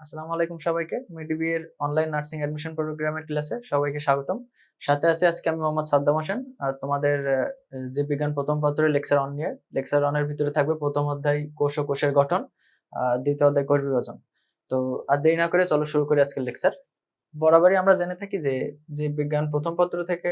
আসসালামু আলাইকুম সবাইকে। মিডিবি এর অনলাইন নার্সিং অ্যাডমিশন প্রোগ্রামের ক্লাসে সবাইকে স্বাগতম। সাথে আছি আজকে আমি মোহাম্মদ সাদ্দাম হোসেন। আর তোমাদের জীববিজ্ঞান প্রথম পত্রের লেকচার অন নিয়ে। লেকচার অনের ভিতরে থাকবে প্রথম অধ্যায় কোষ ও কোষের গঠন, দ্বিতীয় অধ্যায় কোষ বিভাজন। তো আর দেরি না করে চলো শুরু করি আজকের লেকচার। বরাবরই আমরা জেনে থাকি যে জীববিজ্ঞান প্রথম পত্র থেকে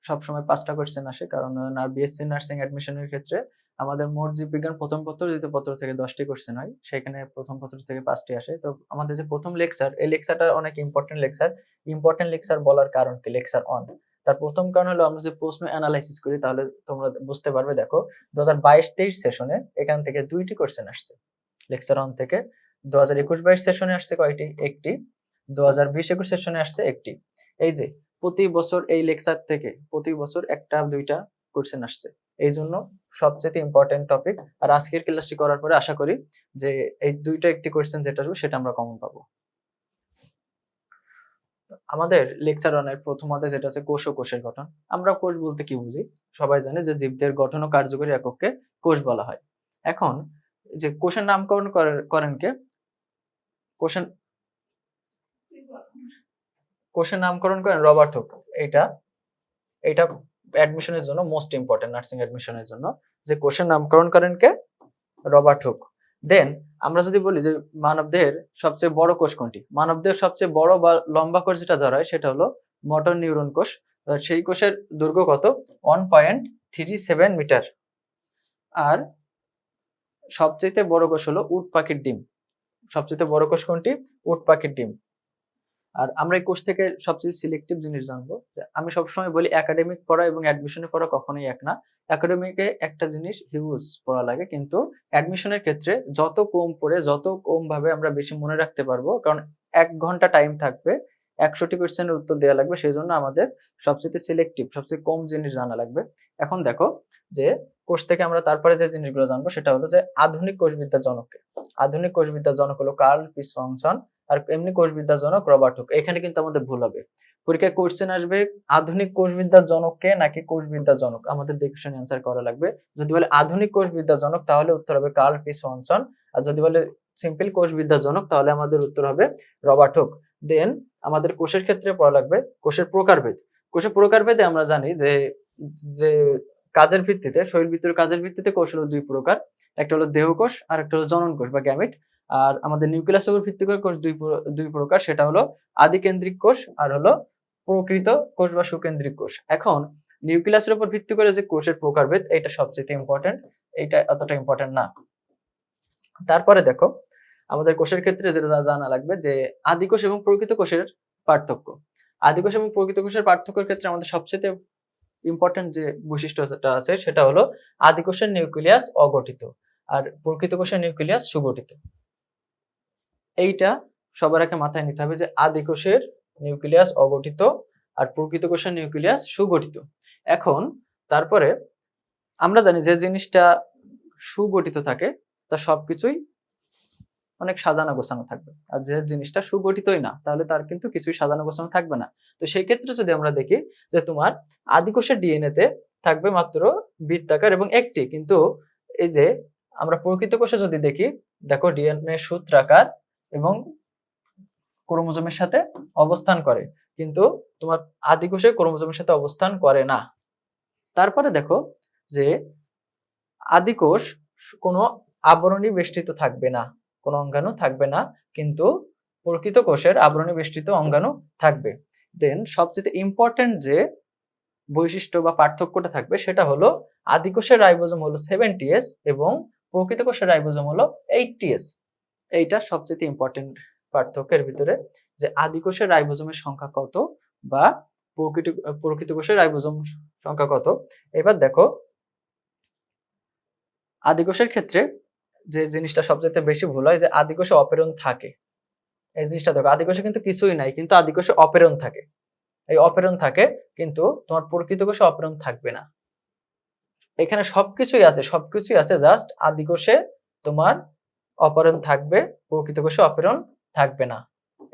সবসময় 5টা কোয়েশ্চেন আসে, কারণ বিএসসি নার্সিং অ্যাডমিশনের ক্ষেত্রে আমাদের মোট জীববিজ্ঞান প্রথম পত্র দ্বিতীয় পত্র থেকে 10টি কোয়েশ্চেন হয়, সেখানে প্রথম পত্র থেকে 5টি আসে। তো আমাদের যে প্রথম লেকচার, এই লেকচারটা অনেক ইম্পর্টেন্ট লেকচার। ইম্পর্টেন্ট লেকচার বলার কারণ কি? লেকচার অন, তার প্রথম কারণ হলো আমরা যে প্রশ্ন অ্যানালাইসিস করি, তাহলে তোমরা বুঝতে পারবে। দেখো 2022-23 সেশনে এখান থেকে 2টি কোয়েশ্চেন আসছে লেকচার অন থেকে। 2021-22 সেশনে আসছে কয়টি? একটি। 2020-21 সেশনে আসছে একটি। এই যে প্রতি বছর এই লেকচার থেকে প্রতি বছর একটা দুইটা কোয়েশ্চেন আসছে, এই জন্য সবচেয়ে ইম্পর্টেন্ট টপিক। আর আজকের ক্লাসটি করার পরে আশা করি যে এই দুইটা একটি কোয়েশ্চেন যেটা আসবে সেটা আমরা কমন পাবো। আমাদের লেকচার অনের প্রথম অধ্যায় যেটা আছে কোষ ও কোষের গঠন। আমরা কোষ বলতে কি বুঝি? সবাই জানে যে জীবদের গঠন ও কার্যকরী একককে কোষ বলা হয়। এখন যে কোষের নামকরণ করেন কে? কোষের কোষের নামকরণ করেন রবার্ট হুক। এটা এটা অ্যাডমিশনের জন্য মোস্ট ইম্পর্টেন্ট, নার্সিং অ্যাডমিশনের জন্য, যে কোষের নামকরণ করেন কে? Robert Hooke. দেন আমরা যদি বলি যে মানবদেহের সবচেয়ে বড় কোষ কোনটি, মানবদেহের সবচেয়ে বড় বা লম্বা কোষ যেটা ধরা হয় সেটা হলো মোটর নিউরন কোষ। সেই কোষের দৈর্ঘ্য কত? 1.37 মিটার। আর সবচেয়ে বড় কোষ হলো উট পাখির ডিম। সবচেয়ে বড় কোষ কোনটি? উট পাখির ডিম। আর আমরা এই কোর্স থেকে সবচেয়ে সিলেক্টিভ জিনিস জানবো। আমি সবসময় বলি একাডেমিক পড়া এবং অ্যাডমিশনে পড়া কখনোই এক না। একাডেমিকে একটা জিনিস হিউজ পড়া লাগে, কিন্তু অ্যাডমিশনের ক্ষেত্রে যত কম পড়ে যত কম ভাবে আমরা বেশি মনে রাখতে পারবো, কারণ 1 ঘন্টা টাইম থাকবে, 100টি কোয়েশ্চেনের উত্তর দেওয়া লাগবে, সেই জন্য আমাদের সবচেয়ে সিলেক্টিভ সবচেয়ে কম জিনিস জানা লাগবে। এখন দেখো যে কোর্স থেকে আমরা তারপরে যে জিনিসগুলো জানবো সেটা হলো যে আধুনিক কোষবিদ্যার জনককে। আধুনিক কোষবিদ্যার জনক হলো কার্ল পিস থমসন। আর এমনি কোষবিদ্যার জনক রবার্ট হুক। এখানে কিন্তু আমাদের ভুল হবে। পরীক্ষায় কোশ্চেন আসবে আধুনিক কোষবিদ্যার জনক কে নাকি কোষবিদ্যার জনক, আমাদের দেখে শুনে অ্যান্সার করা লাগবে। যদি বলে আধুনিক কোষবিদ্যার জনক তাহলে উত্তর হবে কার্ল পি থমসন। আর যদি বলে সিম্পল কোষবিদ্যার জনক তাহলে আমাদের উত্তর হবে রবার্ট হুক। দেন আমাদের কোষের ক্ষেত্রে পড়া লাগবে কোষের প্রকারভেদ। কোষের প্রকারভেদে আমরা জানি যে যে কাজের ভিত্তিতে, শরীর ভিতরের কাজের ভিত্তিতে কোষ হলো 2 প্রকার। একটা হলো দেহকোষ আর একটা হলো জনন কোষ বা গ্যামেট। আর আমাদের নিউক্লিয়াসের উপর ভিত্তি করে কোষ দুই প্রকার, সেটা হলো আদিকেন্দ্রিক কোষ আর হলো প্রকৃত কোষ বা সুকেন্দ্রিক কোষ। এখন নিউক্লিয়াসের উপর ভিত্তি করে যে কোষের প্রকারভেদ, এটা সবচেয়ে ইম্পর্টেন্ট, এটা অতটা ইম্পর্টেন্ট না। তারপরে দেখো আমাদের কোষের ক্ষেত্রে যেটা জানা লাগবে যে আদিকোষ এবং প্রকৃত কোষের পার্থক্য। আদিকোষ এবং প্রকৃত কোষের পার্থক্যের ক্ষেত্রে আমাদের সবচেয়ে ইম্পর্টেন্ট যে বৈশিষ্ট্যটা আছে সেটা হলো আদিকোষের নিউক্লিয়াস অগঠিত আর প্রকৃত কোষের নিউক্লিয়াস সুগঠিত। এইটা সবার আগে মাথায় নিতে হবে যে আদিকোষের নিউক্লিয়াস অগঠিত আর প্রকৃত কোষের নিউক্লিয়াস সুগঠিত। এখন তারপরে আমরা জানি যে জিনিসটা সুগঠিত থাকে তা সবকিছুই অনেক সাজানো গোছানো থাকবে, আর যে জিনিসটা সুগঠিতই না তাহলে তার কিন্তু কিছুই সাজানো গোছানো থাকবে না। তো সেই ক্ষেত্রে যদি আমরা দেখি যে তোমার আদিকোষের ডিএনএ তে থাকবে মাত্র বৃত্তাকার এবং একটি, কিন্তু এই যে আমরা প্রকৃত কোষে যদি দেখি, দেখো ডিএনএ সূত্রাকার এবং ক্রোমোজোমের সাথে অবস্থান করে, কিন্তু তোমার আদিকোষে ক্রোমোজোমের সাথে অবস্থান করে না। তারপরে দেখো যে আদিকোষ কোনো আবরণী বেষ্টিত থাকবে না, কোনো অঙ্গাণু থাকবে না, কিন্তু প্রকৃত কোষের আবরণী বেষ্টিত অঙ্গাণু থাকবে। দেন সবচেয়ে ইম্পর্টেন্ট যে বৈশিষ্ট্য বা পার্থক্যটা থাকবে সেটা হলো আদিকোষের রাইবোজোম হলো 70s এবং প্রকৃত কোষের রাইবোজোম হলো 80s। এইটা সবচেয়ে ইম্পর্টেন্ট পার্থক্যের ভিতরে, যে আদিকোষের রাইবোজোমের সংখ্যা কত বা প্রকৃত কোষের রাইবোজোম সংখ্যা কত। এবার দেখো আদিকোষের ক্ষেত্রে যে জিনিসটা সবচেয়ে বেশি ভুল হয় যে আদিকোষে অপেরণ থাকে। এই জিনিসটা দেখো আদিকোষে কিন্তু কিছুই নাই, কিন্তু আদিকোষে অপেরণ থাকে। এই অপেরণ থাকে, কিন্তু তোমার প্রকৃত কোষে অপেরণ থাকবে না। এখানে সবকিছুই আছে, জাস্ট আদিকোষে তোমার অপেরণ থাকবে, প্রকৃত কোষে অপেরণ থাকবে না।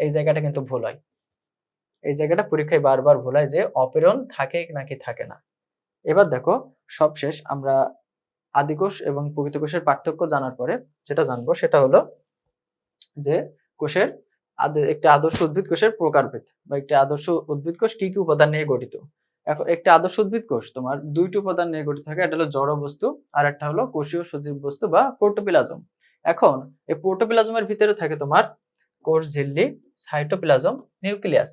এই জায়গাটা কিন্তু ভুল হয়, এই জায়গাটা পরীক্ষায় বারবার ভুল হয় যে অপেরণ থাকে নাকি থাকে না। এবার দেখো সবশেষ আমরা আদিকোষ এবং প্রকৃত কোষের পার্থক্য জানার পরে যেটা জানবো সেটা হলো যে কোষের একটি আদর্শ উদ্ভিদ কোষের প্রকারভেদ বা একটি আদর্শ উদ্ভিদ কোষ কি কি উপাদান নিয়ে গঠিত। এখন একটি আদর্শ উদ্ভিদ কোষ তোমার দুইটি উপাদান নিয়ে গঠিত থাকে, একটা হলো জড় বস্তু আর একটা হলো কোষীয় সজীব বস্তু বা প্রোটোপ্লাজম। এখন এই প্রোটোপ্লাজমের ভিতরে থাকে তোমার কোষ ঝিল্লি, সাইটোপ্লাজম, নিউক্লিয়াস।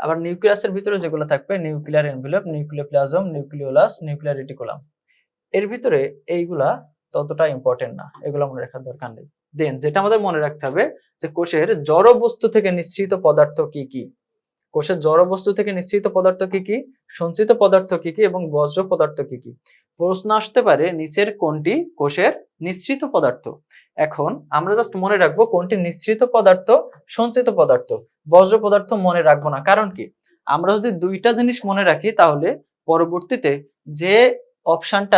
আবার নিউক্লিয়াসের ভিতরে যেগুলো থাকবে nuclear envelope, nucleoplasm, nucleolus, nuclear reticulum. এর ভিতরে এইগুলা ততটা ইম্পর্টেন্ট না, এগুলো মনে রাখার দরকার নেই। দেন যেটা আমাদের মনে রাখতে হবে যে কোষের জড় বস্তু থেকে নিঃসৃত পদার্থ কি কি, কোষের জড় বস্তু থেকে নিঃসৃত পদার্থ কি কি, সঞ্চিত পদার্থ কি কি এবং বজ্র পদার্থ কি কি। প্রশ্ন আসতে পারে নিচের কোনটি কোষের নিঃসৃত পদার্থ। এখন আমরা জাস্ট মনে রাখবো কোনটি নিঃসৃত পদার্থ, সঞ্চিত পদার্থ, বজ্র পদার্থ মনে রাখবো না। কারণ কি, আমরা যদি দুইটা জিনিস মনে রাখি তাহলে পরবর্তীতে যে অপশনটা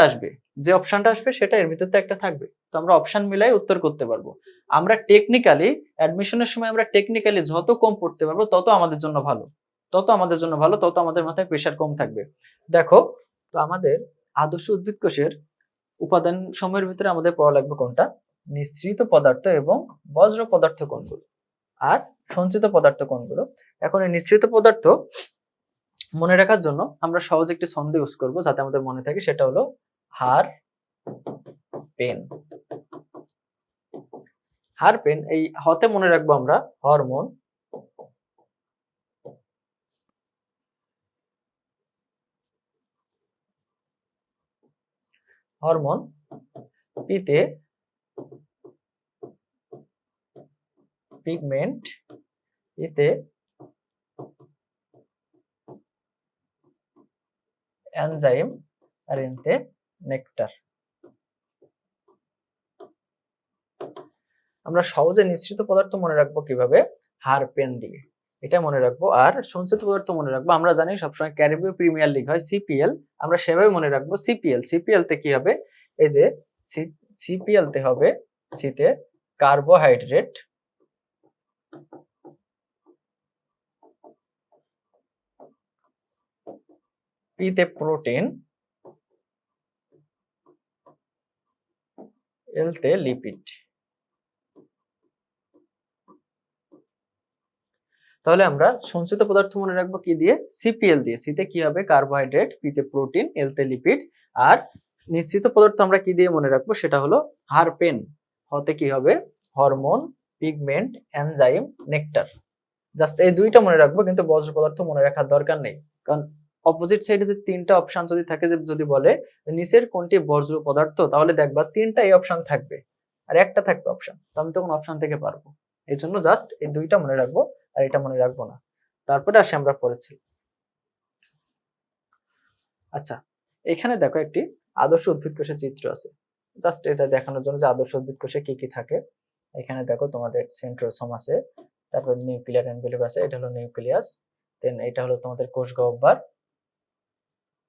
আসবে সেটা এর ভিতরে একটা থাকবে, তো আমরা অপশন মিলাই উত্তর করতে পারবো। আমরা টেকনিক্যালি অ্যাডমিশনের সময় আমরা টেকনিক্যালি যত কম পড়তে পারবো তত আমাদের জন্য ভালো, তত আমাদের মাথায় প্রেশার কম থাকবে। দেখো, তো আমাদের আদর্শ উদ্ভিদ কোষের উপাদান সময়ের ভিতরে আমাদের পড়া লাগবে কোনটা, নিঃসৃত পদার্থ এবং বজ্র পদার্থ কোনগুলো আর সঞ্চিত পদার্থ কোনগুলো। এখন এই নিঃসৃত পদার্থ মনে রাখার জন্য আমরা সহজ একটি ছন্দ ইউজ করবো যাতে আমাদের মনে থাকে, সেটা হলো হার পেন। হার পেন, এই হতে মনে রাখবো আমরা হরমোন, হরমোন, পিতে পিগমেন্ট, ইতে এনজাইম আর ইনতে নেকটার। আমরা সহজে নিঃসৃত পদার্থ মনে রাখবো কিভাবে, হার পেন দিয়ে, এটা মনে রাখবো। আর সঞ্চিত পদার্থ মনে রাখবো, আমরা জানি সবসময় ক্যারিবীয় প্রিমিয়ার লিগ হয় সিপিএল, আমরা সেভাবে মনে রাখবো সিপিএল। সিপিএল তে কি হবে, এই যে সিপিএল তে হবে সিতে কার্বোহাইড্রেট, পিতে প্রোটিন, এলতে লিপিড। তাহলে আমরা সঞ্চিত পদার্থ মনে রাখবো কি দিয়ে, সিপিএল দিয়ে। সিতে কি হবে কার্বোহাইড্রেট, পিতে প্রোটিন, এলতে লিপিড। আর নিঃসৃত পদার্থ আমরা কি দিয়ে মনে রাখবো, সেটা হলো হারপেন। হতে কি হবে hormone, pigment, enzyme, nectar. Just এই দুইটা মনে রাখবো, কিন্তু বজ্র পদার্থ মনে রাখার দরকার নেই। কারণ অপোজিট সাইডে যে তিনটা অপশন যদি থাকে, যে যদি বলে নিচের কোনটি বজ্র পদার্থ, তাহলে দেখবা তিনটা এই অপশন থাকবে আর একটা থাকবে অপশন, তো আমি তখন অপশন থেকে পারবো। এই জন্য জাস্ট এই দুইটা মনে রাখবো আর এটা মনে রাখবো না। তারপরে আসি আমরা পড়েছি। আচ্ছা, এখানে দেখো একটি আদর্শ উদ্ভিদ কোষের চিত্র আছে, জাস্ট এটা দেখানোর জন্য যে আদর্শ উদ্ভিদ কোষে কি কি থাকে। এখানে দেখো তোমাদের সেন্ট্রোসোম আছে, তারপর নিউক্লিয়ার এনভেলপ আছে, এটা হলো নিউক্লিয়াস। দেন এটা হলো তোমাদের কোষ গহ্বর,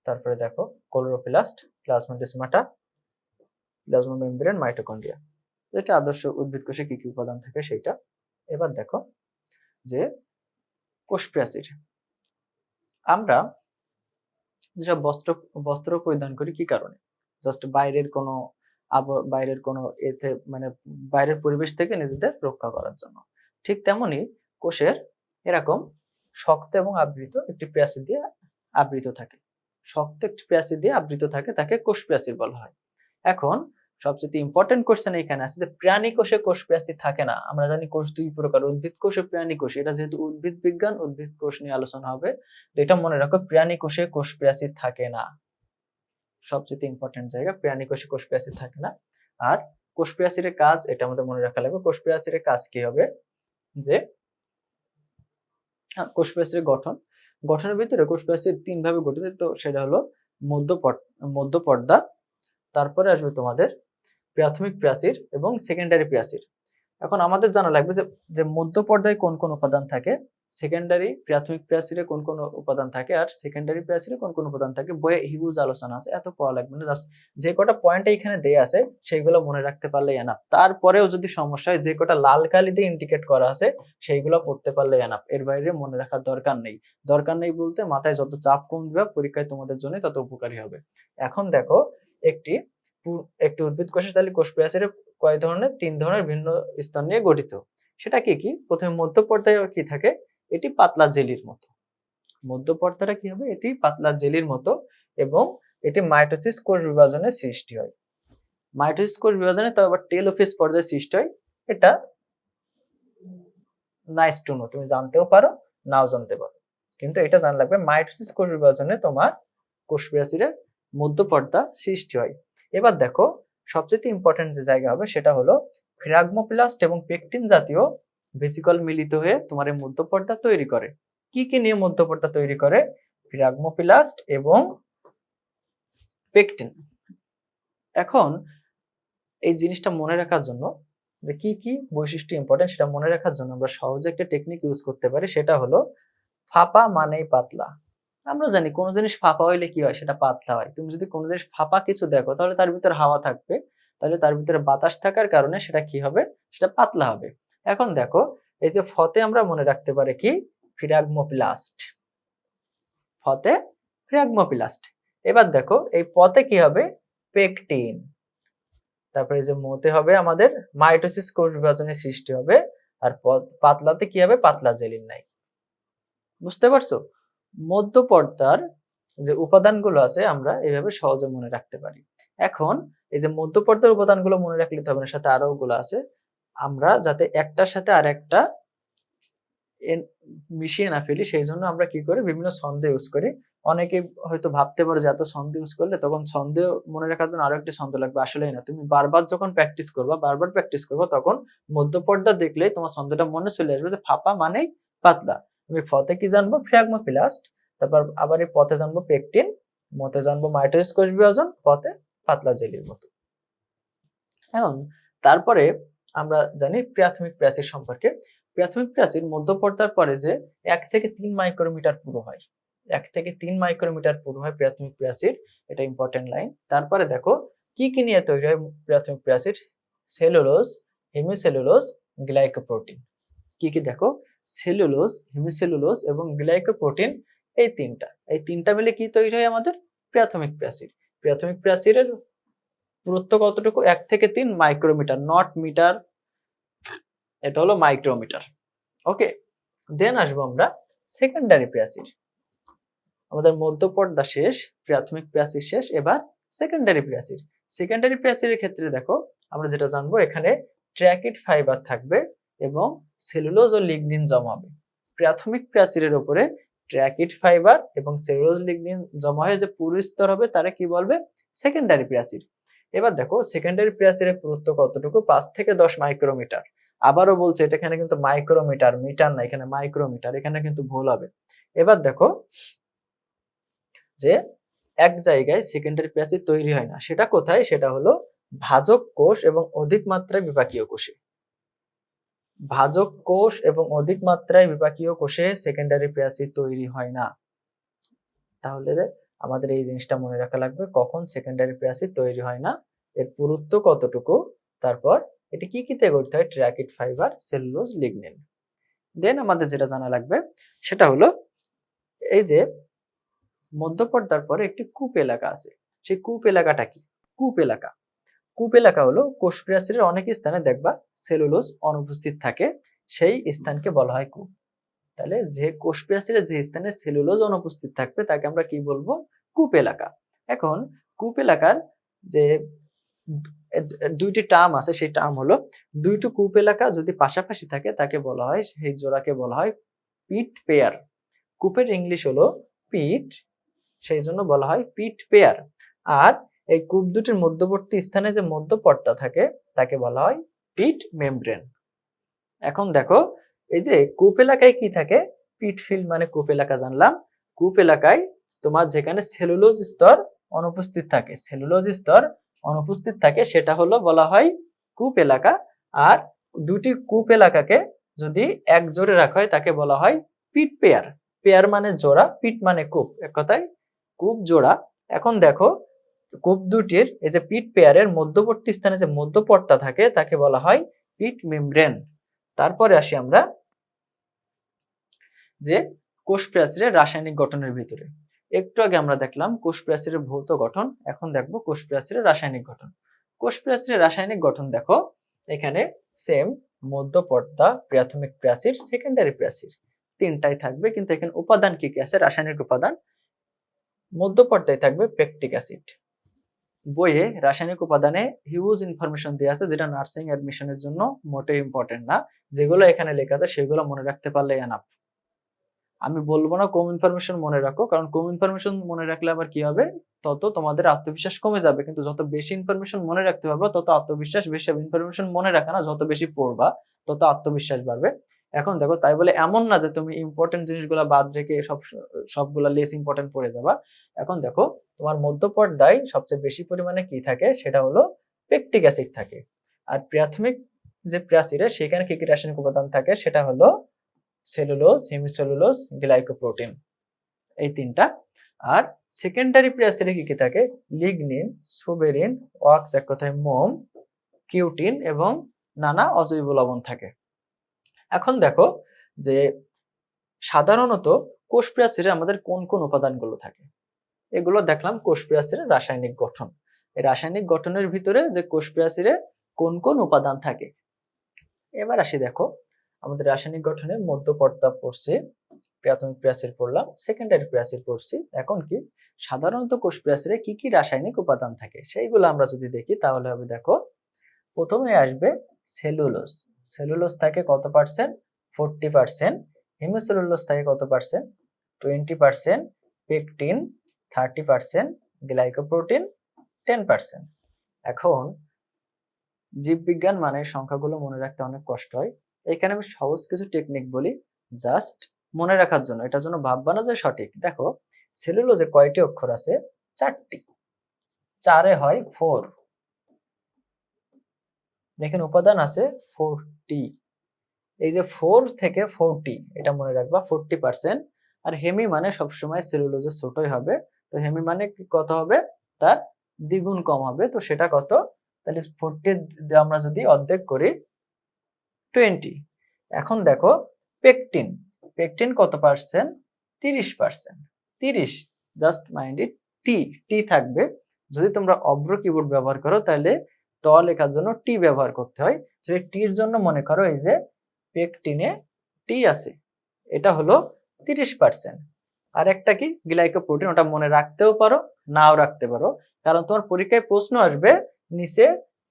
তারপরে দেখো chloroplast, plasmodesmata, plasma membrane, mitochondria. এটা আদর্শ উদ্ভিদ কোষে কি কি উপাদান থাকে সেটা। এবার দেখো যে কোষ প্রাচীর, আমরা যেসব বস্ত্র পরিধান করি কি কারণে, জাস্ট বাইরের কোনো এতে মানে বাইরের পরিবেশ থেকে নিজেদের রক্ষা করার জন্য। ঠিক তেমনি কোষের এরকম শক্ত এবং আবৃত একটি প্রাচীর দিয়ে আবৃত থাকে, শক্ত একটি প্রাচীর দিয়ে আবৃত থাকে, তাকে কোষ প্রাচীর বলা হয়। এখন সবচেয়ে ইম্পর্টেন্ট কোশ্চেন এখানে আছে যে প্রাণী কোষে কোষ প্রাচীর থাকে না। আমরা জানি কোষ দুই প্রকার, উদ্ভিদ কোষ ও প্রাণী কোষ। এটা যেহেতু উদ্ভিদ বিজ্ঞান, উদ্ভিদ কোষ নিয়ে আলোচনা হবে, তো এটা মনে রাখো প্রাণী কোষে কোষ প্রাচীর থাকে না। সবচেয়ে ইম্পর্টেন্ট জায়গা, প্রাণী কোষে কোষ প্রাচীর থাকে না। আর কোষ প্রাচীরের কাজ, এটা আমাদের মনে রাখা লাগবে। কোষ প্রাচীরের কাজ কি হবে, যে কোষ প্রাচীরের গঠনের ভিতরে কোষ প্রাচীর তিন ভাবে গঠিত, তো সেটা হলো মধ্যপর্দা, তারপরে আসবে তোমাদের প্রাথমিক প্রাচীর এবং সেকেন্ডারি প্রাচীর। এখন আমাদের জানা লাগবে যে মধ্য পর্দায় কোন কোন উপাদান থাকে, সেকেন্ডারি প্রাথমিক প্রাচীরে কোন কোন উপাদান থাকে, আর সেকেন্ডারি প্রাচীরে কোন কোন উপাদান থাকে। বইয়ে হিউজ আলোচনা আছে, এত পড়া লাগবে না, জাস্ট যে কটা পয়েন্ট এখানে দেয়া আছে সেইগুলো মনে রাখতে পারলে এনাফ। তারপরেও যদি সমস্যা হয়, যে কটা লাল কালি দিয়ে ইন্ডিকেট করা আছে সেইগুলো পড়তে পারলে এনাফ, এর বাইরে মনে রাখার দরকার নেই। দরকার নেই বলতে মাথায় যত চাপ কম দিবা পরীক্ষায় তোমাদের জন্য তত উপকারী হবে। এখন দেখো একটি উদ্ভিদ কোষের তাহলে কোষ প্রাচীরে কয় ধরনের, তিন ধরনের ভিন্ন স্তর নিয়ে গঠিত। সেটা কি কি? প্রথমে মধ্যপর্দায় কি থাকে? এটি পাতলা জেলির মতো। মধ্যপর্দাটা কি হবে? এটি পাতলা জেলির মতো এবং এটি মাইটোসিস কোষ বিভাজনের সৃষ্টি হয়। মাইটোসিস কোষ বিভাজনে তো আবার টেলোফেজ পর্যায়ে সৃষ্টি হয়। এটা নাইস টু নো, তুমি জানতেও পারো নাও জানতে পারো, কিন্তু এটা জানা লাগবে মাইটোসিস কোষ বিভাজনে তোমার কোষ প্রাচীরের মধ্যপর্দা সৃষ্টি হয়। এবার দেখো সবচেয়ে ইম্পর্টেন্ট যে জায়গা হবে সেটা হলো ফ্রাগমোপ্লাস্ট এবং পেকটিন জাতীয় ভেসিকল মিলিত হয়ে তোমার এই মধ্যপর্দা তৈরি করে। কি কি নিয়ে মধ্যপর্দা তৈরি করে? ফ্রাগমোপ্লাস্ট এবং পেকটিন। এখন এই জিনিসটা মনে রাখার জন্য যে কি কি বৈশিষ্ট্য ইম্পর্টেন্ট সেটা মনে রাখার জন্য আমরা সহজে একটা টেকনিক ইউজ করতে পারি, সেটা হলো ফাঁপা মানেই পাতলা। আমরা জানি কোনো জিনিস ফাঁপা হইলে কি হয়? সেটা পাতলা হয়। তুমি যদি কোনো জিনিস ফাঁপা কিছু দেখো তাহলে তার ভিতরে হাওয়া থাকবে, তাহলে তার ভিতরে বাতাস থাকার কারণে সেটা কি হবে? সেটা পাতলা হবে। এখন দেখো এই যে ফতে আমরা মনে রাখতে পারি কি? ফ্রাগমোপ্লাস্ট। ফতে ফ্রাগমোপ্লাস্ট। এবার দেখো এই পতে কি হবে? পেকটিন। তারপরে যে মোতে হবে আমাদের মাইটোসিস কোষ বিভাজনের সৃষ্টি হবে, আর পাতলাতে কি হবে? পাতলা জেলিন নাই। বুঝতে পারছো? মধ্যপর্দার যে উপাদানগুলো আছে আমরা এইভাবে সহজে মনে রাখতে পারি। এখন এই যে মধ্যপর্দার উপাদানগুলো মনে রাখলে তো হবে না, সাথে আরো গুলো আছে। আমরা যাতে একটার সাথে আরেকটা মিশিয়ে না ফেলি সেই জন্য আমরা কি করি? বিভিন্ন ছন্দ ইউজ করি। অনেকে হয়তো ভাবতে পারে যে এত ছন্দ ইউজ করলে তখন ছন্দ মনে রাখার জন্য আরো একটা ছন্দ লাগবে। আসলেই না, তুমি বারবার যখন প্র্যাকটিস করবা তখন মধ্যপর্দা দেখলেই তোমার ছন্দটা মনে চলে আসবে যে ফাঁপা মানেই পাতলা। তুমি ফতে কি জানবো? ফ্রাগমোপ্লাস্ট। তারপর আবার এই পথে জানবো পেকটিন, মতে জানবো মাইটোসিস কোষ বিভাজন, পথে পাতলা জেলির মতো। এখন তারপরে আমরা জানি প্রাথমিক প্রাচীর সম্পর্কে। প্রাথমিক প্রাচীর মধ্যপর্দার পরে যে 1 থেকে 3 মাইক্রোমিটার পুরু হয়। 1 থেকে 3 মাইক্রোমিটার পুরু হয় প্রাথমিক প্রাচীর। এটা ইম্পর্টেন্ট লাইন। তারপরে দেখো কি কি নিয়ে তৈরি হয় প্রাথমিক প্রাচীর? Cellulose, hemicellulose, glycoprotein. কি কি দেখো? সেলুলোজ, হেমিসেলুলোজ এবং গ্লাইকোপ্রোটিন, এই তিনটা মিলে কি তৈরি হয় আমাদের? প্রাথমিক প্রাচীর। প্রাথমিক প্রাচীরের পুরুত্ব কতটুকু? 1 থেকে 3 মাইক্রোমিটার, নট মিটার, এটা হলো মাইক্রোমিটার। ওকে, দেন আসবো আমরা সেকেন্ডারি প্রাচীর। আমাদের মধ্যপর্দা শেষ, প্রাথমিক প্রাচীর শেষ, এবার সেকেন্ডারি প্রাচীর। সেকেন্ডারি প্রাচীরের ক্ষেত্রে দেখো আমরা যেটা জানবো, এখানে ট্র্যাকিড ফাইবার থাকবে এবং সেলুলোজ ও লিগনিন জমা হবে। প্রাথমিক প্রাচীরের উপরে ট্র্যাকিড ফাইবার এবং সেলুলোজ লিগনিন জমা হয়ে যে পুরু স্তর হবে তারা কি বলবে? সেকেন্ডারি প্রাচীর। এবার দেখো সেকেন্ডারি প্রাচীরের পুরুত্ব কতটুকু? 5 থেকে 10 মাইক্রোমিটার। আবারও বলছে এটা এখানে কিন্তু মাইক্রোমিটার, মিটার না, এখানে মাইক্রোমিটার, এখানে কিন্তু ভুল হবে। এবার দেখো যে এক জায়গায় সেকেন্ডারি প্রাচীর তৈরি হয় না, সেটা কোথায়? সেটা হলো ভাজক কোষ এবং অধিক মাত্রায় বিপাকীয় কোষে। ভাজক কোষ এবং অধিক মাত্রায় বিপাকীয় কোষে সেকেন্ডারি প্রাচীর তৈরি হয় না। তাহলে আমাদের এই জিনিসটা মনে রাখা লাগবে, কখন সেকেন্ডারি প্রাচীর তৈরি হয় না, এর পুরুত্ব কতটুকু, তারপর এটি কি কিতে গঠিত হয়? ট্র্যাকিড ফাইবার, সেলুলোজ, লিগনিন। দেন আমাদের যেটা জানা লাগবে সেটা হলো এই যে মধ্যপর্দার পরে একটি কূপ এলাকা আছে। সেই কূপ এলাকাটা কি? কূপ এলাকা, কূপ এলাকা হলো কোষ প্রাচীরের অনেক স্থানে দেখবা সেলুলোজ অনুপস্থিত থাকে, সেই স্থানকে বলা হয় কূপ। তাহলে যে কোষ প্রাচীরে যে স্থানে সেলুলোজ অনুপস্থিত থাকবে তাকে আমরা কি বলবো? কূপ এলাকা। এখন কূপ এলাকার যে দুইটি টার্ম আছে, সেই টার্ম হলো, দুইটি কূপ এলাকা যদি পাশাপাশি থাকে তাকে বলা হয়, সেই জোড়াকে বলা হয় পিট পেয়ার। কূপের ইংলিশ হলো পিট, সেই জন্য বলা হয় পিট পেয়ার। আর এই কূপ দুটির মধ্যবর্তী স্থানে যে মধ্যপর্দা থাকে তাকে বলা হয় পিট মেমব্রেন। এখন দেখো এই যে কূপ এলাকায় কি থাকে? পিট ফিল্ড মানে কূপ এলাকা জানলাম। কূপ এলাকায় তোমার যেখানে সেলুলোজ স্তর অনুপস্থিত থাকে, সেলুলোজ স্তর অনুপস্থিত থাকে সেটা হলো বলা হয় কূপ এলাকা। আর দুটি কূপ এলাকাকে যদি এক জোড়ে রাখা হয় তাকে বলা হয় পিট পেয়ার। পেয়ার মানে জোড়া, পিট মানে কূপ, এক কথায় কূপ জোড়া। এখন দেখো কূপ দুটির এই যে পিট পেয়ারের মধ্যবর্তী স্থানে যে মধ্যপর্দা থাকে তাকে বলা হয় পিট মেমব্রেন। তারপরে আসি আমরা যে কোষ প্রাচীরের রাসায়নিক গঠনের ভিতরে। একটু আগে আমরা দেখলাম কোষ প্রাচীরের ভৌত গঠন, এখন দেখবো কোষ প্রাচীরের রাসায়নিক গঠন। কোষ প্রাচীরের রাসায়নিক গঠন দেখো এখানে সেম মধ্যপর্দা, প্রাথমিক প্রাচীর, সেকেন্ডারি প্রাচীর, তিনটাই থাকবে। কিন্তু এখানে উপাদান কি কি আছে, রাসায়নিক উপাদান। মধ্যপর্দায় থাকবে পেকটিক অ্যাসিড। বইয়ে রাসায়নিক উপাদানে হিউজ ইনফরমেশন দেওয়া আছে, যেটা নার্সিং অ্যাডমিশনের জন্য মোটেই ইম্পর্টেন্ট না। যেগুলো এখানে লেখা আছে সেগুলো মনে রাখতে পারলে এনাফ। আমি বলবো না কম ইনফরমেশন মনে রাখো, কারণ কম ইনফরমেশন মনে রাখলে আবার কি হবে, তত তোমাদের আত্মবিশ্বাস কমে যাবে। কিন্তু যত বেশি ইনফরমেশন মনে রাখতে পারবা তত আত্মবিশ্বাস বেশি হবে। ইনফরমেশন মনে রাখা না, যত বেশি পড়বা তত আত্মবিশ্বাস বাড়বে। এখন দেখো, তাই বলে এমন না যে তুমি ইম্পর্টেন্ট জিনিসগুলো বাদ রেখে সবগুলা লেস ইম্পর্টেন্ট পড়ে যাবা। এখন দেখো, তোমার মধ্যপর্দায় সবচেয়ে বেশি পরিমাণে কি থাকে, সেটা হলো পেকটিক অ্যাসিড থাকে। আর প্রাথমিক যে প্রাচীরে সেখানে কি কি রাসায়নিক উপাদান থাকে, সেটা হলো সেলুলোজ, হেমিসেলুলোজ, গ্লাইকোপ্রোটিন, এই তিনটা। আর সেকেন্ডারি প্রাচীরে কি কি থাকে, লিগনিন, সুবেরিন, ওয়াক্স, এক কথায় মোম, কিউটিন এবং নানা অজৈব লবণ থাকে। এখন দেখো যে সাধারণত কোষ প্রাচীরে আমাদের কোন কোন উপাদানগুলো থাকে, এগুলো দেখলাম কোষ প্রাচীরের রাসায়নিক গঠন। এই রাসায়নিক গঠনের ভিতরে যে কোষ প্রাচীরে কোন কোন উপাদান থাকে। এবার আসি, দেখো আমাদের রাসায়নিক গঠনে মধ্যপর্দা পড়ছে, প্রাথমিক প্রাচীর পড়লাম, সেকেন্ডারি প্রাচীর পড়ছি। এখন কি সাধারণত কোষ প্রাচীরে কি কি রাসায়নিক উপাদান থাকে সেইগুলো আমরা যদি দেখি তাহলে হবে, দেখো প্রথমে আসবে সেলুলোজ। সেলুলোজ থাকে কত পার্সেন্ট, 40%। হেমিসেলুলোজ থাকে কত পার্সেন্ট, 20%। Pectin 30%, glycoprotein 10%। এখন জীববিজ্ঞান মানে সংখ্যাগুলো মনে রাখতে অনেক কষ্ট হয়। এখানে আমি সহজ কিছু টেকনিক বলি জাস্ট মনে রাখার জন্য, এটার জন্য ভাববা না যে সঠিক। দেখো সেলুলোজে কয়টি অক্ষর আছে, 4টি। 4 হয় 4। দেখেন উপাদান আছে 40। এই যে 4 থেকে 40, এটা মনে রাখবা 40%। আর হেমি মানে সবসময় সেলুলোজে ছোটই হবে, তো হেমি মানে কত হবে, তার দ্বিগুণ কম হবে। তো সেটা কত, তাহলে 40 আমরা যদি অর্ধেক করি 20। এখন দেখো পেকটিন, পেকটিন কত পার্সেন্ট, 30%। 30, জাস্ট মাইন্ড ইট, টি থাকবে। যদি তোমরা অভ্র কিবোর্ড ব্যবহার করো তাহলে ত লেখার জন্য টি ব্যবহার করতে হয়। সেই টির জন্য মনে করো এই যে পেকটিনে টি আছে, এটা হলো 30%। আর একটা কি, গ্লাইকোপ্রোটিন, ওটা মনে রাখতেও পারো নাও রাখতে পারো, কারণ তোমার পরীক্ষায় প্রশ্ন আসবে নিচে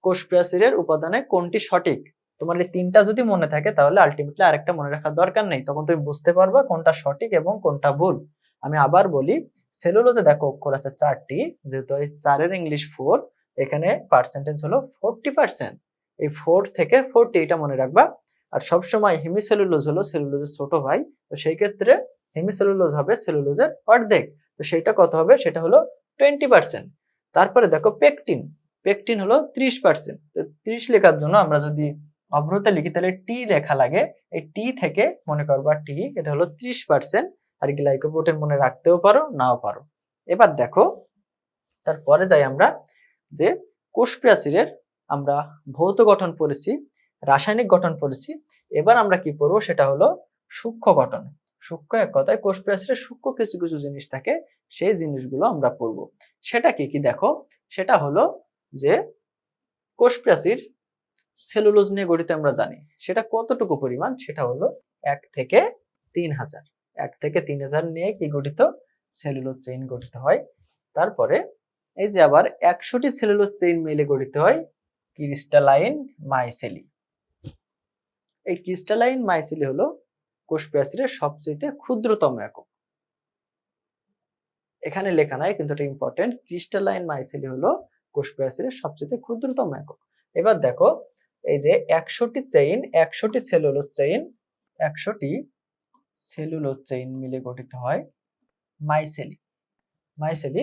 কোষ প্রাচীরের উপাদানে কোনটি সঠিক। তোমার এই তিনটা যদি মনে থাকে তাহলে আলটিমেটলি আরেকটা মনে রাখার দরকার নেই, তখন তুমি বুঝতে পারবা কোনটা সঠিক এবং কোনটা ভুল। আমি আবার বলি, সেলুলোজে দেখো অক্ষর আছে 4টি, যেহেতু এই 4-এর ইংলিশ 4, এখানে পার্সেন্টেজ হলো 40%। এই 4 থেকে 40 এটা মনে রাখবা। আর সবসময় হেমিসেলুলোজ হলো সেলুলোজের ছোট ভাই, তো সেই ক্ষেত্রে হেমিসেলুলোজ হবে সেলুলোজের অর্ধেক, তো সেটা কত হবে, সেটা হলো 20%। তারপরে দেখো পেকটিন, পেকটিন হলো 30%। তো 30 লেখার জন্য আমরা যদি অভ্রতে লিখি তাহলে টি লেখা লাগে। এই টি থেকে মনে করবা টি, এটা হলো 30%। আর গ্লাইকোপ্রোটিন মনে রাখতেও পারো নাও পারো। এবার দেখো তারপরে যাই আমরা, যে কোষ প্রাচীরের আমরা ভৌত গঠন পড়েছি, রাসায়নিক গঠন পড়েছি। এবার আমরা কি পড়বো, সেটা হলো সূক্ষ্ম গঠন। সূক্ষ্ম, এক কথায় কোষ প্রাচীরের সূক্ষ্ম কিছু কিছু জিনিস থাকে, সেই জিনিসগুলো আমরা পড়বো। সেটা কি কি, দেখো সেটা হলো যে কোষ প্রাচীর সেলুলোজ নিয়ে গঠিত আমরা জানি, সেটা কতটুকু পরিমাণ, সেটা হলো 1 থেকে 3000। 1 থেকে 3000 নিয়ে কি গঠিত, সেলুলোজ চেইন গঠিত হয়। তারপরে এই যে আবার 100টি সেলুলোজ চেইন মিলে গঠিত হয় ক্রিস্টালাইন মাইসেলি। এই ক্রিস্টালাইন মাইসেলি হলো কোষ প্রাচীরের সবচেয়ে ক্ষুদ্রতম একক। এখানে লেখা নাই কিন্তু এটা ইম্পর্টেন্ট, ক্রিস্টালাইন মাইসেলি হলো কোষ প্রাচীরের সবচেয়ে ক্ষুদ্রতম একক। এবার দেখো এই যে 100টি চেইন, 100টি সেলুলোজ চেইন, 100টি সেলুলোজ চেইন মিলে গঠিত হয় মাইসেলি। মাইসেলি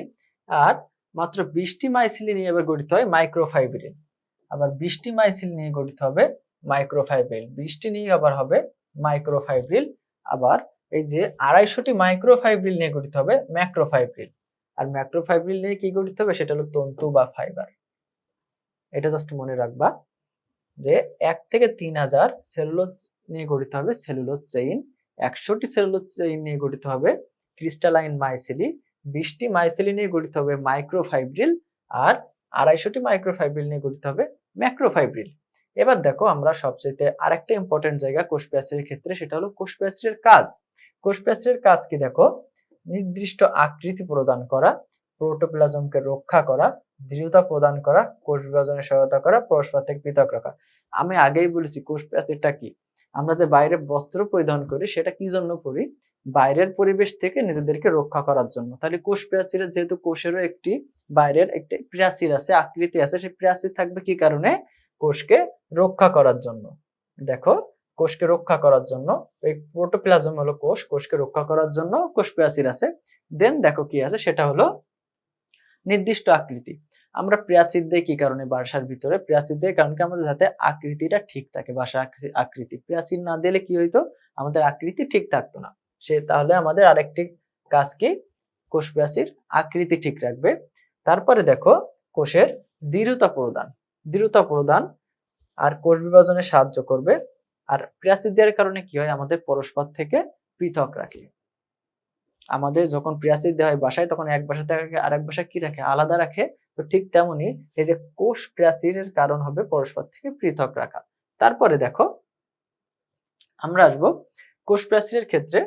আর মাত্র 20টি মাইসেলি নিয়ে আবার গঠিত হয় মাইক্রোফাইব্রিল। আবার 20টি মাইসেলি নিয়ে গঠিত হবে মাইক্রোফাইব্রিল, 20টি নিয়ে আবার হবে মাইক্রোফাইব্রিল। আবার এই যে 250টি মাইক্রোফাইব্রিল নিয়ে গঠিত হবে ম্যাক্রোফাইব্রিল। আর ম্যাক্রোফাইব্রিল নিয়ে কি গঠিত হবে, সেটা হলো তন্তু বা ফাইবার। এটা জাস্ট মনে রাখবা যে 1 থেকে 3000 সেলুলোজ নিয়ে গঠিত হবে সেলুলোজ চেইন, 100টি সেলুলোজ চেইন নিয়ে গঠিত হবে ক্রিস্টালাইন মাইসেলি, 20টি মাইসেলি নিয়ে গঠিত হবে মাইক্রোফাইব্রিল, আর 250টি মাইক্রোফাইব্রিল নিয়ে গঠিত হবে ম্যাক্রোফাইব্রিল। এবার দেখো আমরা সবচেয়ে আরেকটা ইম্পর্টেন্ট জায়গা কোষ প্রাচীরের ক্ষেত্রে, সেটা হলো কোষ প্রাচীরের কাজ। কোষ প্রাচীরের কাজ কি দেখো, নির্দিষ্ট আকৃতি প্রদান করা, প্রোটোপ্লাজমকে রক্ষা করা, দৃঢ়তা প্রদান করা, কোষ বিভাজনে সহায়তা করা, পরস্পর থেকে পৃথক রাখা। আমি আগেই বলেছি কোষ প্রাচীরটা কি, আমরা যে বাইরে বস্ত্র পরিধান করি সেটা কি জন্য করি, বাইরের পরিবেশ থেকে নিজেদেরকে রক্ষা করার জন্য। তাহলে কোষ প্রাচীরে যেহেতু কোষেরও একটি বাইরের একটি প্রাচীর আছে, আকৃতি আছে, সেই প্রাচীর থাকবে কি কারণে, কোষকে রক্ষা করার জন্য। দেখো কোষকে রক্ষা করার জন্য, এই প্রোটোপ্লাজম হলো কোষ, কোষকে রক্ষা করার জন্য কোষ প্রাচীর আছে। দেন দেখো কি আছে, সেটা হলো নির্দিষ্ট আকৃতি। আমরা প্রাচীর দেই কি কারণে, বাসার ভিতরে প্রাচীর দেই কারণ কি আমাদের যাতে আকৃতিটা ঠিক থাকে, বাসা আকৃতি। প্রাচীর না দিলে কি হইতো, আমাদের আকৃতি ঠিক থাকতো না। তাহলে আমাদের আরেকটি কাজ কি, কোষ প্রাচীর আকৃতি ঠিক রাখবে। তারপরে দেখো কোষের দৃঢ়তা প্রদান, দৃঢ়তা প্রদান আর কোষ বিভাজনে সাহায্য করবে। আর প্রাচীর দেওয়ার কারণে কি হয়, আমাদের পরস্পর থেকে পৃথক রাখে। আমাদের যখন প্রাচীর দেওয়া হয় বাসায়, তখন এক বাসা থেকে আরেক বাসা কি রাখে, আলাদা রাখে। তো ঠিক তেমনি এই যে কোষ প্রাচীরের কারণ হবে পরস্পর থেকে পৃথক রাখা। তারপরে দেখো আমরা আসবো কোষ প্রাচীরের ক্ষেত্রে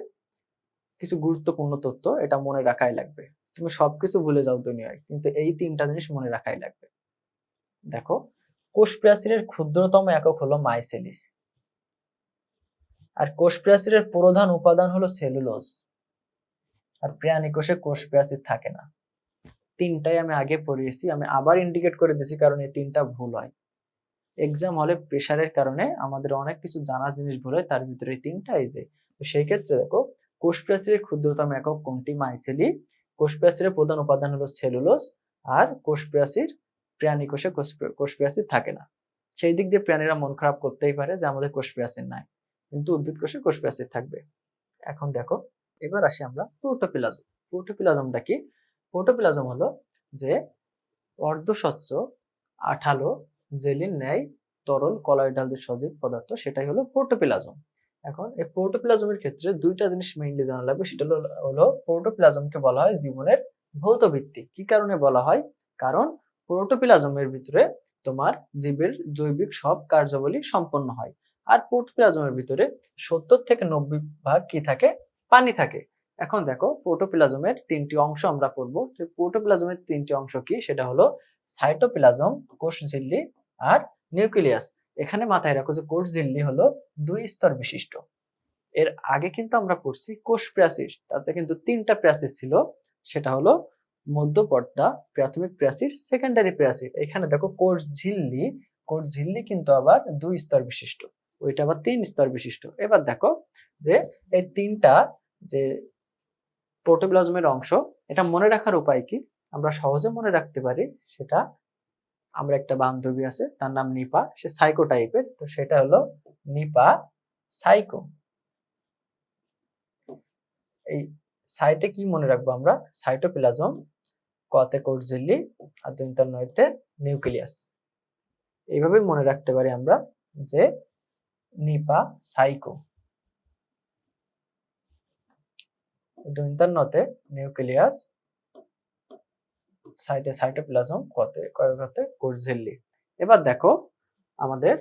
কিছু গুরুত্বপূর্ণ তথ্য, এটা মনে রাখাই লাগবে। তুমি সবকিছু ভুলে যাও দুনিয়ায়, কিন্তু এই তিনটা জিনিস মনে রাখাই লাগবে। দেখো কোষ প্রাচীরের ক্ষুদ্রতম একক হলো মাইসেলিস, আর কোষ প্রাচীরের প্রধান উপাদান হলো সেলুলোজ, আর প্রাণী কোষে কোষ প্রাচীর থাকে না। তিনটাই আমি আগে পড়িয়েছি, আমি আবার ইন্ডিকেট করে দিয়েছি কারণ এই তিনটা ভুল হয়। এক্সাম হলে প্রেশারের কারণে আমাদের অনেক কিছু জানা জিনিস ভুল হয়, তার ভিতরে এই তিনটা এই যে। তো সেই ক্ষেত্রে দেখো কোষ প্রাচীরের ক্ষুদ্রতম একক কোনটি, মাইসেলি। কোষ প্রাচীরের প্রধান উপাদান হলো সেলুলোজ, আর কোষ প্রাচীর প্রাণী কোষে কোষ প্রাচীর থাকে না। সেই দিক দিয়ে প্রাণীরা মন খারাপ করতেই পারে যে আমাদের কোষ প্রাচীর নাই, কিন্তু উদ্ভিদ কোষে কোষ প্রাচীর থাকবে। এখন দেখো এবার আসি আমরা প্রোটোপ্লাজম। প্রোটোপ্লাজমটা কি, প্রোটোপ্লাজম হলো যে অর্ধস্বচ্ছ আঠালো জেলির ন্যায় তরল কলয়েডাল যে সজীব পদার্থ, সেটাই হলো প্রোটোপ্লাজম। এখন এই প্রোটোপ্লাজমের ক্ষেত্রে দুইটা জিনিস মেইনলি জানা লাগবে, সেটা হলো প্রোটোপ্লাজমকে বলা হয় জীবনের ভৌত ভিত্তি। কি কারণে বলা হয়, কারণ প্রোটোপ্লাজমের ভিতরে তোমার জীবের জৈবিক সব কার্যাবলী সম্পন্ন হয়। আর প্রোটোপ্লাজমের ভিতরে 70 থেকে 90% কি থাকে, পানি থাকে। এখন দেখো প্রোটোপ্লাজমের তিনটি অংশ আমরা পড়বো। প্রোটোপ্লাজমের তিনটি অংশ কি, সেটা হলো সাইটোপ্লাজম, কোষ ঝিল্লি আর নিউক্লিয়াস। এখানে মাথায় রাখো যে কোষ ঝিল্লি হলো 2 স্তর বিশিষ্ট। এর আগে কিন্তু আমরা পড়ছি কোষ প্রাচীর, তাতে কিন্তু 3টা প্রাচীর ছিল, সেটা হলো মধ্যপর্দা, প্রাথমিক প্রাচীর, সেকেন্ডারি প্রাচীর। এখানে দেখো কোষ ঝিল্লি, কোষ ঝিল্লি কিন্তু আবার 2 স্তর বিশিষ্ট, ওইটা আবার 3 স্তর বিশিষ্ট। এবার দেখো যে এই তিনটা যে প্রোটোপ্লাজমের অংশ, এটা মনে রাখার উপায় কি, আমরা সহজে মনে রাখতে পারি সেটা, আমরা একটা বান্ধবী আছে তার নাম নিপা, সে সাইকো টাইপের, তো সেটা হলো নিপা সাইকো। এই সাইতে কি মনে রাখবো আমরা, সাইটোপ্লাজম, কতে কোষ ঝিল্লি আর দন্তার নয়তে নিউক্লিয়াস। এইভাবে মনে রাখতে পারি আমরা যে নিপা সাইকো, দন্তার নতে নিউক্লিয়াস, সাইটে সাইটোপ্লাজম, কতে কোষ ঝিল্লি। এবার দেখো আমাদের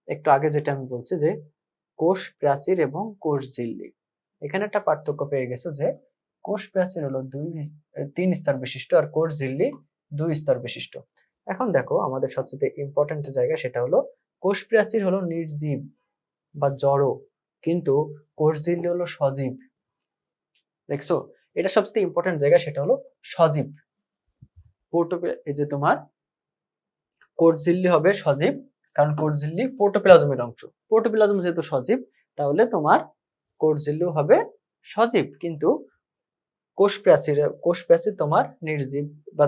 একটু আগে যেটা আমি বলছি যে কোষ প্রাচীর এবং কোষ ঝিল্লি, এখানে একটা পার্থক্য পেয়ে গেছো যে কোষ প্রাচীর হলো 3 স্তর বিশিষ্ট আর কোষ ঝিল্লি 2 স্তর বিশিষ্ট। এখন দেখো আমাদের সবচেয়ে ইম্পর্টেন্ট জায়গা, সেটা হলো কোষ প্রাচীর হলো নির্জীব বা জড়, কিন্তু কোষ ঝিল্লি হলো সজীব। দেখছো, এটা সবচেয়ে ইম্পর্টেন্ট জায়গা, সেটা হলো সজীব। এই যে তোমার কোষ ঝিল্লি হবে সজীব, কারণ কোষ ঝিল্লি প্রোটোপ্লাজমের অংশ। প্রোটোপ্লাজম যেহেতু সজীব, তাহলে তোমার কোষ ঝিল্লিও হবে সজীব, কিন্তু কোষ প্রাচীর তোমার নির্জীব বা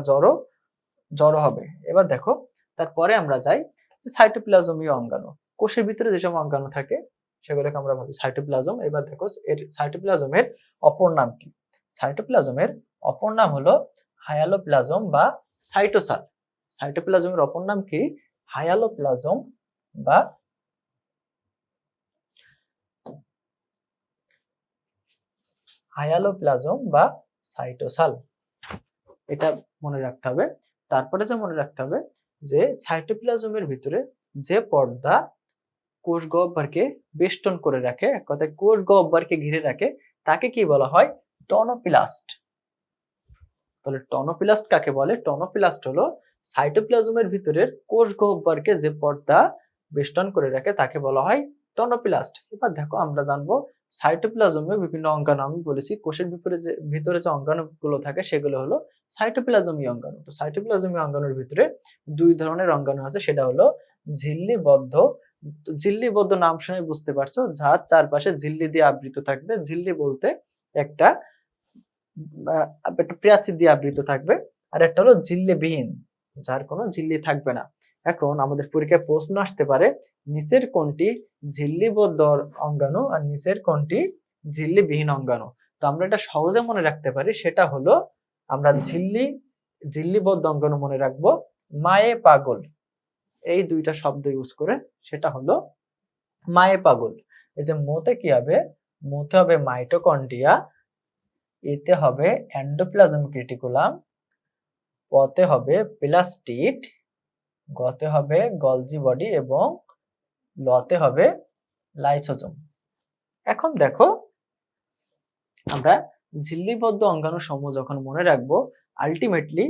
জড় হবে। এবার দেখো তারপরে আমরা যাই যে সাইটোপ্লাজমীয় অঙ্গাণু। কোষের ভিতরে যেসব অঙ্গাণু থাকে সেগুলোকে আমরা ভাবি সাইটোপ্লাজম। এবার দেখো এর সাইটোপ্লাজমের অপর নাম কি, সাইটোপ্লাজমের অপর নাম হলো হায়ালোপ্লাজম বা সাইটোসাল। সাইটোপ্লাজমের অপর নাম কি, হায়ালোপ্লাজম বা সাইটোসাল, এটা মনে রাখতে হবে। তারপরে যে মনে রাখতে হবে যে সাইটোপ্লাজমের ভিতরে যে পর্দা কোষ গহ্বরকে বেষ্টন করে রাখে, এক কথায় কোষ গহ্বরকে ঘিরে রাখে, তাকে কি বলা হয়? টনোপ্লাস্ট। তাহলে টনোপ্লাস্ট কাকে বলে? টনোপ্লাস্ট হলো সাইটোপ্লাজমের ভিতরের কোষ গহ্বরকে যে পর্দা বেষ্টন করে রাখে তাকে বলা হয় টনোপ্লাস্ট। এবার দেখো আমরা জানবো সাইটোপ্লাজমে বিভিন্ন অঙ্গাণু, আমি বলেছি কোষের ভিতরে যে অঙ্গাণুগুলো থাকে সেগুলো হলো সাইটোপ্লাজমীয় অঙ্গাণু। তো সাইটোপ্লাজমীয় অঙ্গাণুর ভিতরে দুই ধরনের অঙ্গাণু আছে, সেটা হলো ঝিল্লিবদ্ধ। ঝিল্লিবদ্ধ নাম শুনে বুঝতে পারছো, যার চারপাশে ঝিল্লি দিয়ে আবৃত থাকবে। ঝিল্লি বলতে একটা প্রাচীর দিয়ে আবৃত থাকবে, আর একটা হলো ঝিল্লিবিহীন, যার কোনো ঝিল্লি থাকবে না। এখন আমাদের পরীক্ষায় প্রশ্ন আসতে পারে নিচের কোনটি ঝিল্লিবদ্ধ অঙ্গাণু আর নিচের কোনটি ঝিল্লিবিহীন অঙ্গাণু। তো আমরা এটা সহজে মনে রাখতে পারি, সেটা হলো আমরা ঝিল্লিবদ্ধ অঙ্গাণু মনে রাখবো মায়ে পাগল, এই দুইটা শব্দ ইউজ করে, সেটা হলো মায়ে পাগল। এই যে মোতে কি হবে? মোতে হবে মাইটোকন্ড্রিয়া, এতে হবে এন্ডোপ্লাজমিক রেটিকুলাম, পতে হবে প্লাস্টিড, গতে হবে গলজি বডি এবং লতে হবে লাইসোজোম। এখন দেখো আমরা ঝিল্লিবদ্ধ অঙ্গাণু সমূহ যখন মনে রাখবো, আলটিমেটলি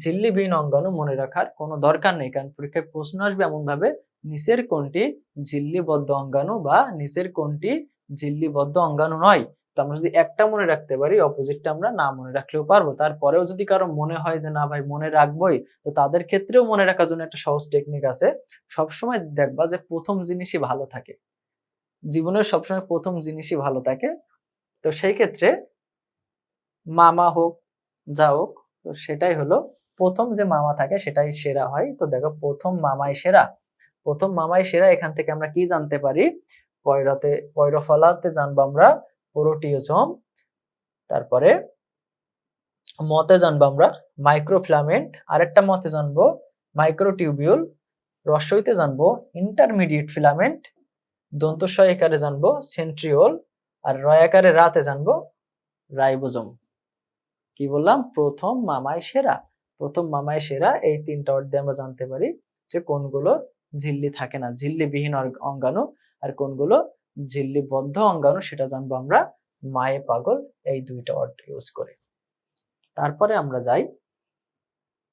ঝিল্লিবিহীন অঙ্গাণু মনে রাখার কোনো দরকার নেই, কারণ পরীক্ষায় প্রশ্ন আসবে এমন ভাবে নিচের কোনটি ঝিল্লিবদ্ধ অঙ্গাণু বা নিচের কোনটি ঝিল্লিবদ্ধ অঙ্গাণু নয়। তো আমরা যদি একটা মনে রাখতে পারি, অপোজিটটা আমরা না মনে রাখলেও পারবো। তারপরেও যদি কারো মনে হয় যে না ভাই মনে রাখবোই, তো তাদের ক্ষেত্রেও মনে রাখার জন্য একটা সহজ টেকনিক আছে। সবসময় দেখবা যে প্রথম জিনিসই ভালো থাকে, জীবনের সবসময় প্রথম জিনিসই ভালো থাকে। তো সেই ক্ষেত্রে মামা হোক যা হোক, তো সেটাই হলো প্রথম যে মামা থাকে সেটাই সেরা হয়। তো দেখো প্রথম মামাই সেরা, প্রথম মামাই সেরা। এখান থেকে আমরা কি জানতে পারি? পয়রোফলাতে জানবো আমরা প্রোটিওজোম, তারপরে মতে জানবো আমরা মাইক্রোফিলামেন্ট, আরেকটা মতে জানবো মাইক্রোটিউবিউল, রস্বইতে জানবো ইন্টারমিডিয়েট ফিলামেন্ট, দন্তস্ব একারে জানবো সেন্ট্রিওল, আর রয়াকারে রাতে জানবো রাইবোজোম। কি বললাম? প্রথম মামাই সেরা, প্রথম মামাই সেরা। এই তিনটা ওয়ার্ড দিয়ে আমরা জানতে পারি যে কোনগুলো ঝিল্লি থাকে না, ঝিল্লিবিহীন অঙ্গাণু, আর কোনগুলো ঝিল্লিবদ্ধ অঙ্গাণু, সেটা জানবো আমরা মায়ে পাগল এই দুইটা ওয়ার্ড ইউজ করে। তারপরে আমরা যাই